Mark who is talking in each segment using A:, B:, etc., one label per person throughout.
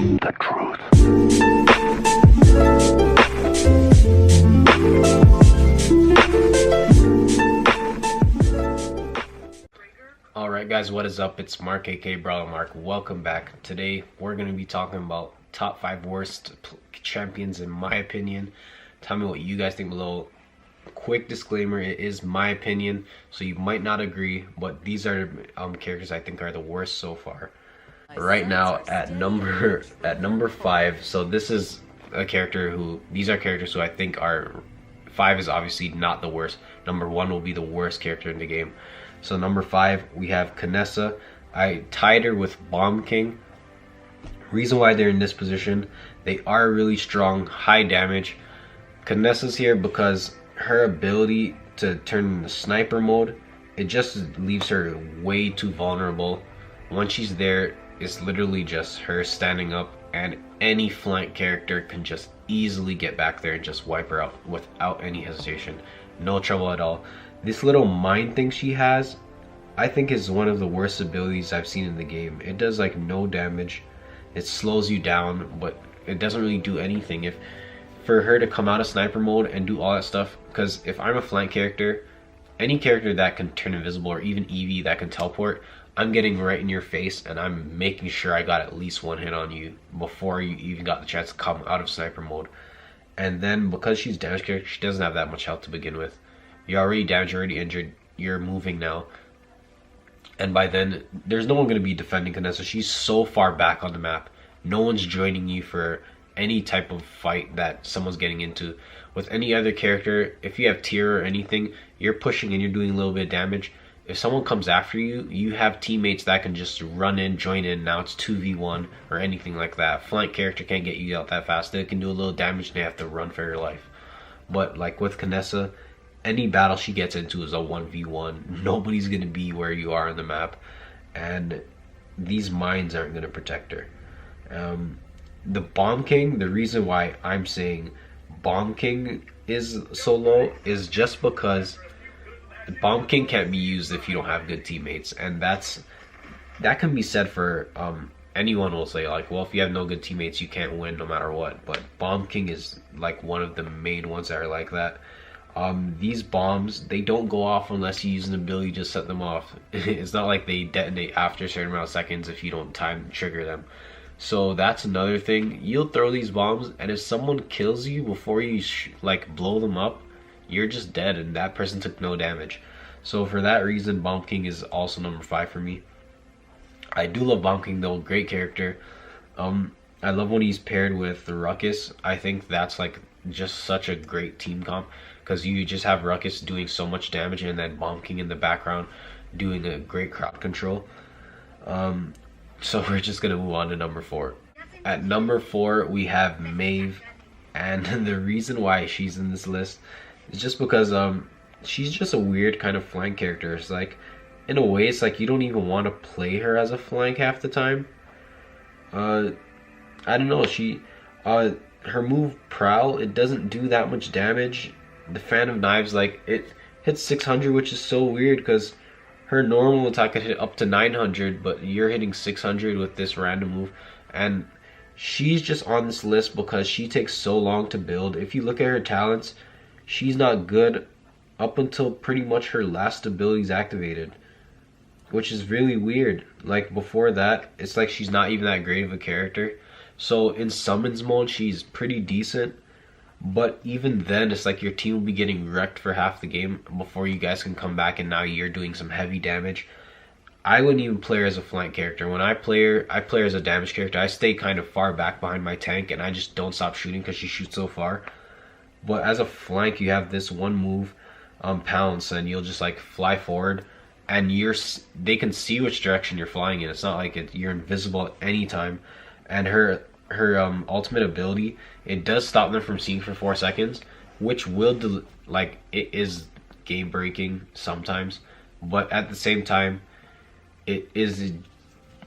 A: the truth.
B: Alright guys, what is up? It's Mark aka BrawlerMark. Welcome back. Today we're going to be talking about top 5 worst champions in my opinion. Tell me what you guys think below. Quick disclaimer, it is my opinion, so you might not agree, but these are characters I think are the worst so far. Right now at number 5, so this is a character who, these are characters who I think are, 5 is obviously not the worst. Number 1 will be the worst character in the game. So number 5 we have Kinessa. I tied her with Bomb King. Reason why they're in this position, they are really strong, high damage. Kinessa's here because her ability to turn into sniper mode, it just leaves her way too vulnerable. Once she's there, it's literally just her standing up and any flank character can just easily get back there and just wipe her out without any hesitation. No trouble at all. This little mine thing she has, I think is one of the worst abilities I've seen in the game. It does like no damage. It slows you down, but it doesn't really do anything. If for her to come out of sniper mode and do all that stuff, because if I'm a flank character, any character that can turn invisible or even Eevee that can teleport, I'm getting right in your face and I'm making sure I got at least one hit on you before you even got the chance to come out of sniper mode. And then because she's damage character, she doesn't have that much health to begin with. You're already damaged, you're already injured, you're moving now. And by then, there's no one going to be defending Kinessa. She's so far back on the map. No one's joining you for any type of fight that someone's getting into. With any other character, if you have tier or anything, you're pushing and you're doing a little bit of damage. If someone comes after you, you have teammates that can just run in, join in. Now it's 2v1 or anything like that. Flank character can't get you out that fast. They can do a little damage and they have to run for your life. But like with Kinessa, any battle she gets into is a 1v1. Nobody's going to be where you are on the map. And these mines aren't going to protect her. The Bomb King, the reason why I'm saying Bomb King is so low is just because Bomb King can't be used if you don't have good teammates. And that can be said for anyone will say like, well, if you have no good teammates you can't win no matter what. But Bomb King is like one of the main ones that are like that. These bombs, they don't go off unless you use an ability to set them off. It's not like they detonate after a certain amount of seconds if you don't time trigger them. So that's another thing. You'll throw these bombs and if someone kills you before you like blow them up, you're just dead and that person took no damage. So for that reason, Bomb King is also number 5 for me. I do love Bomb King though, great character. I love when he's paired with the Ruckus. I think that's like just such a great team comp, because you just have Ruckus doing so much damage and then Bomb King in the background doing a great crowd control. So we're just gonna move on to number 4. At number 4 we have Maeve, and the reason why she's in this list is just because she's just a weird kind of flank character. It's like, in a way, it's like you don't even want to play her as a flank half the time. I don't know, her move Prowl, it doesn't do that much damage. The Fan of Knives, like, it hits 600, which is so weird because her normal attack could hit up to 900, but you're hitting 600 with this random move. And she's just on this list because she takes so long to build. If you look at her talents, she's not good up until pretty much her last ability is activated, which is really weird. Like before that, it's like she's not even that great of a character. So in summons mode, she's pretty decent. But even then, it's like your team will be getting wrecked for half the game before you guys can come back and now you're doing some heavy damage. I wouldn't even play her as a flank character. When I play her as a damage character. I stay kind of far back behind my tank and I just don't stop shooting because she shoots so far. But as a flank, you have this one move, Pounce, and you'll just like fly forward and they can see which direction you're flying in. It's not like you're invisible at any time. And her ultimate ability, it does stop them from seeing for 4 seconds, which will like, it is game breaking sometimes, but at the same time it is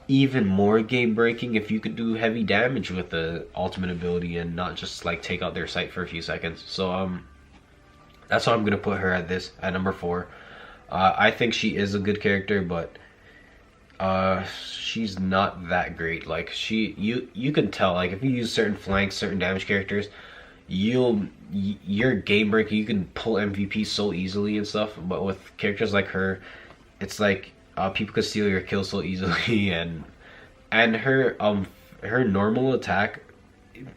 B: even more game breaking if you could do heavy damage with the ultimate ability and not just like take out their sight for a few seconds. So that's why I'm gonna put her at number 4. I think she is a good character, but She's not that great. Like you can tell. Like if you use certain flanks, certain damage characters, you're game breaker. You can pull MVP so easily and stuff. But with characters like her, it's like people could steal your kill so easily, and her normal attack,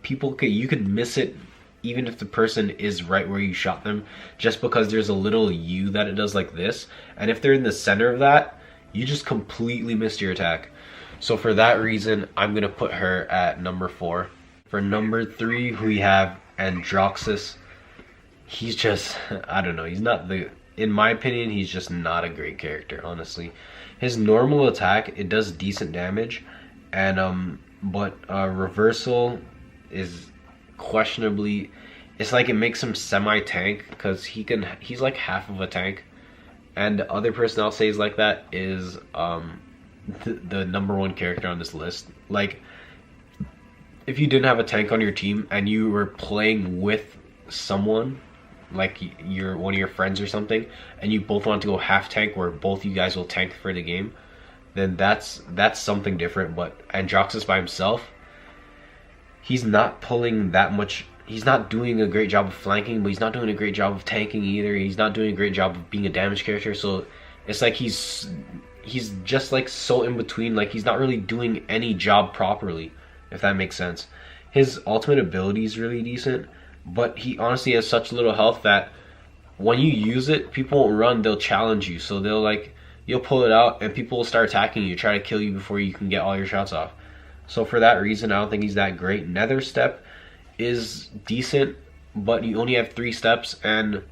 B: you could miss it even if the person is right where you shot them, just because there's a little U that it does like this, and if they're in the center of that, you just completely missed your attack. So for that reason, I'm gonna put her at number 4. For number 3, we have Androxus. He's just, I don't know, he's not the, in my opinion, he's just not a great character, honestly. His normal attack, it does decent damage, and but reversal is questionably, it's like it makes him semi-tank, because he's like half of a tank. And the other person I'll say is like that is the number 1 character on this list. Like, if you didn't have a tank on your team and you were playing with someone, like you're one of your friends or something, and you both want to go half tank where both you guys will tank for the game, then that's something different. But Androxus by himself, he's not pulling that much. He's not doing a great job of flanking, but he's not doing a great job of tanking either. He's not doing a great job of being a damage character. So it's like he's just like so in between. Like he's not really doing any job properly, if that makes sense. His ultimate ability is really decent, but he honestly has such little health that when you use it, people won't run. They'll challenge you. So you'll pull it out and people will start attacking you, try to kill you before you can get all your shots off. So for that reason, I don't think he's that great. Nether Step is decent, but you only have 3 steps, and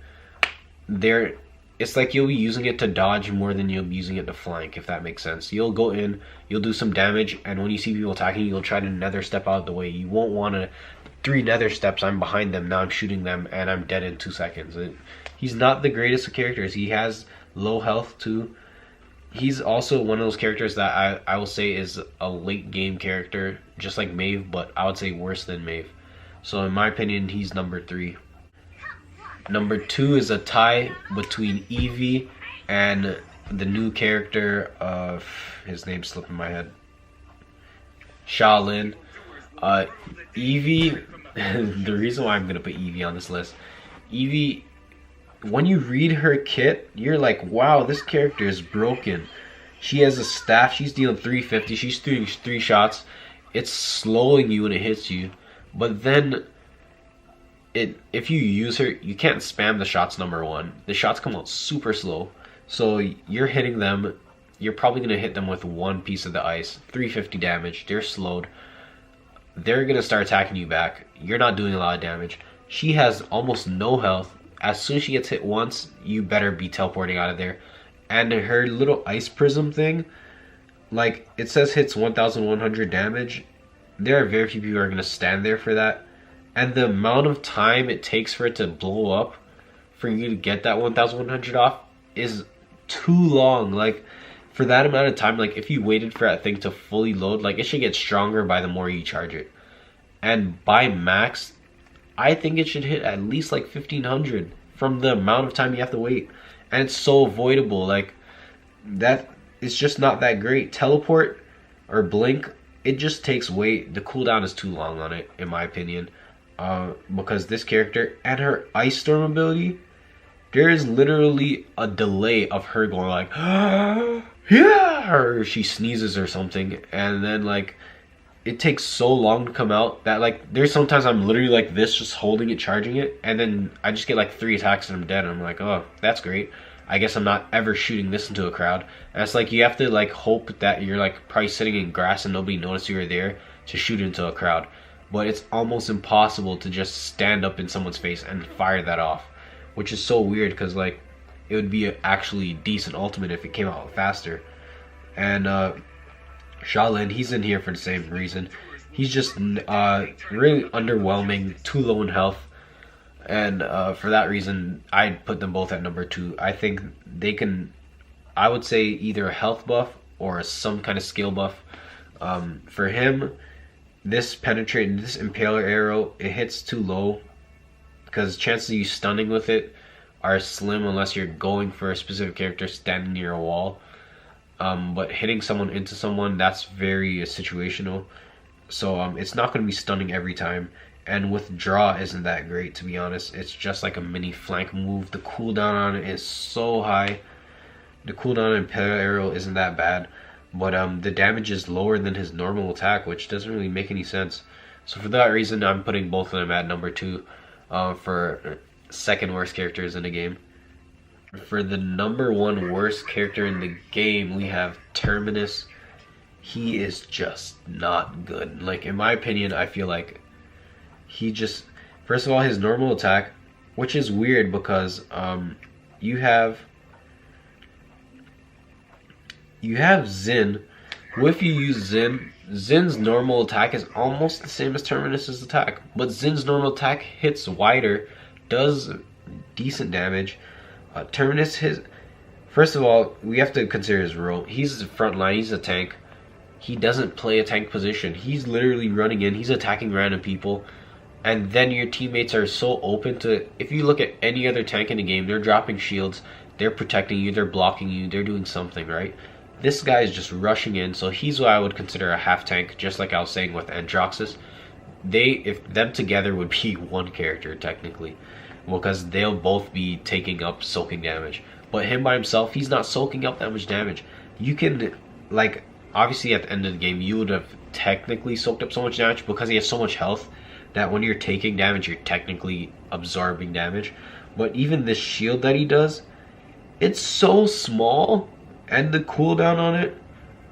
B: it's like you'll be using it to dodge more than you'll be using it to flank, if that makes sense. You'll go in, you'll do some damage, and when you see people attacking you, you'll try to nether step out of the way. You won't want to 3 nether steps, I'm behind them, now I'm shooting them, and I'm dead in 2 seconds. He's not the greatest of characters. He has low health too. He's also one of those characters that I will say is a late game character, just like Maeve, but I would say worse than Maeve. So in my opinion, he's number 3. Number 2 is a tie between Eevee and the new character of, his name's slipping my head, Shaolin. Eevee, the reason why I'm going to put Eevee on this list, Eevee, when you read her kit, you're like, wow, this character is broken. She has a staff, she's dealing 350, she's doing 3 shots, it's slowing you when it hits you. But then, if you use her, you can't spam the shots, number 1. The shots come out super slow. So you're hitting them, you're probably going to hit them with 1 piece of the ice. 350 damage, they're slowed. They're going to start attacking you back. You're not doing a lot of damage. She has almost no health. As soon as she gets hit once, you better be teleporting out of there. And her little ice prism thing, like, it says hits 1,100 damage. There are very few people who are going to stand there for that. And the amount of time it takes for it to blow up, for you to get that 1,100 off, is too long. Like, for that amount of time, like, if you waited for that thing to fully load, like, it should get stronger by the more you charge it. And by max, I think it should hit at least, like, 1,500 from the amount of time you have to wait. And it's so avoidable. Like, that is just not that great. Teleport or blink, it just takes way, the cooldown is too long on it, in my opinion. Because this character and her Ice Storm ability, there is literally a delay of her going like, yeah, or she sneezes or something, and then like, it takes so long to come out that like, there's sometimes I'm literally like this, just holding it, charging it, and then I just get like 3 attacks and I'm dead, and I'm like, oh, that's great. I guess I'm not ever shooting this into a crowd. And it's like, you have to like hope that you're like probably sitting in grass and nobody notices you were there to shoot into a crowd. But it's almost impossible to just stand up in someone's face and fire that off, which is so weird, because like, it would be actually decent ultimate if it came out faster. And Shaolin, he's in here for the same reason. He's just really underwhelming, too low in health. And for that reason, I'd put them both at number 2. I think they can, I would say, either a health buff or some kind of skill buff. For him, this impaler arrow, it hits too low, because chances of you stunning with it are slim unless you're going for a specific character standing near a wall. but hitting someone into someone, that's very situational. So it's not going to be stunning every time. And withdraw isn't that great, to be honest. It's just like a mini flank move. The cooldown on it is so high. The cooldown in Arrow isn't that bad, but the damage is lower than his normal attack, which doesn't really make any sense. So for that reason, I'm putting both of them at number 2 for second worst characters in the game. For the number 1 worst character in the game, we have Terminus. He is just not good. Like, in my opinion, I feel like he just, first of all, his normal attack, which is weird because you have Xin, who, if you use Zin's normal attack is almost the same as Terminus's attack, but Zin's normal attack hits wider, does decent damage. Terminus, first of all, we have to consider his role. He's the front line, he's a tank. He doesn't play a tank position. He's literally running in, he's attacking random people, and then your teammates are so open to, if you look at any other tank in the game, they're dropping shields, they're protecting you, they're blocking you, they're doing something, right? This guy is just rushing in, so he's what I would consider a half tank, just like I was saying with Androxus. If them together would be one character, technically, because they'll both be taking up soaking damage. But him by himself, he's not soaking up that much damage. You can, like, obviously at the end of the game, you would have technically soaked up so much damage because he has so much health that when you're taking damage, you're technically absorbing damage. But even the shield that he does, it's so small, and the cooldown on it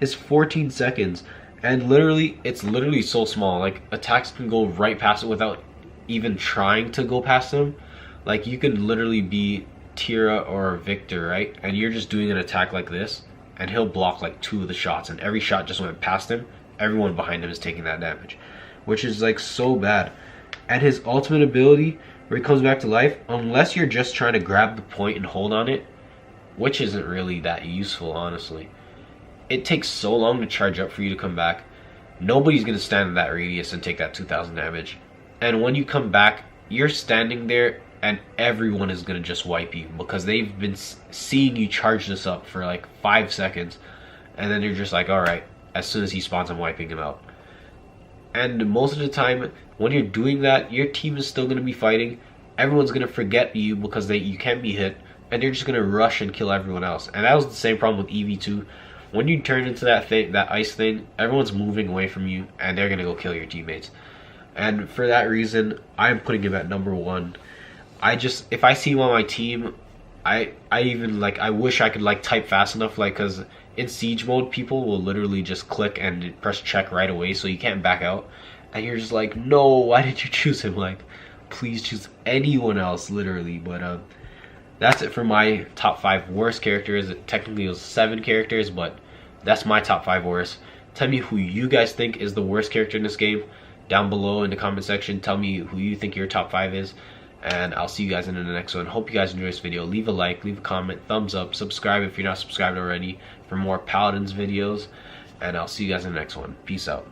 B: is 14 seconds. And literally, it's literally so small. Like, attacks can go right past it without even trying to go past him. Like, you can literally be Tira or Victor, right? And you're just doing an attack like this, and he'll block like 2 of the shots, and every shot just went past him. Everyone behind him is taking that damage, which is like so bad. And his ultimate ability, where he comes back to life, unless you're just trying to grab the point and hold on it, which isn't really that useful, honestly. It takes so long to charge up for you to come back. Nobody's going to stand in that radius and take that 2,000 damage. And when you come back, you're standing there and everyone is going to just wipe you because they've been seeing you charge this up for like 5 seconds. And then you're just like, alright, as soon as he spawns, I'm wiping him out. And most of the time, when you're doing that, your team is still going to be fighting. Everyone's going to forget you because you can't be hit. And they're just going to rush and kill everyone else. And that was the same problem with EV2. When you turn into that thing, that ice thing, everyone's moving away from you and they're going to go kill your teammates. And for that reason, I'm putting him at number 1. If I see him on my team, I wish I could like type fast enough, like, because in siege mode, people will literally just click and press check right away, so you can't back out. And you're just like, no, why did you choose him? Like, please choose anyone else, literally. But that's it for my top 5 worst characters. Technically it was 7 characters, but that's my top 5 worst. Tell me who you guys think is the worst character in this game down below in the comment section. Tell me who you think your top 5 is, and I'll see you guys in the next one. Hope you guys enjoy this video. Leave a like, leave a comment, thumbs up, subscribe if you're not subscribed already for more Paladins videos, and I'll see you guys in the next one. Peace out.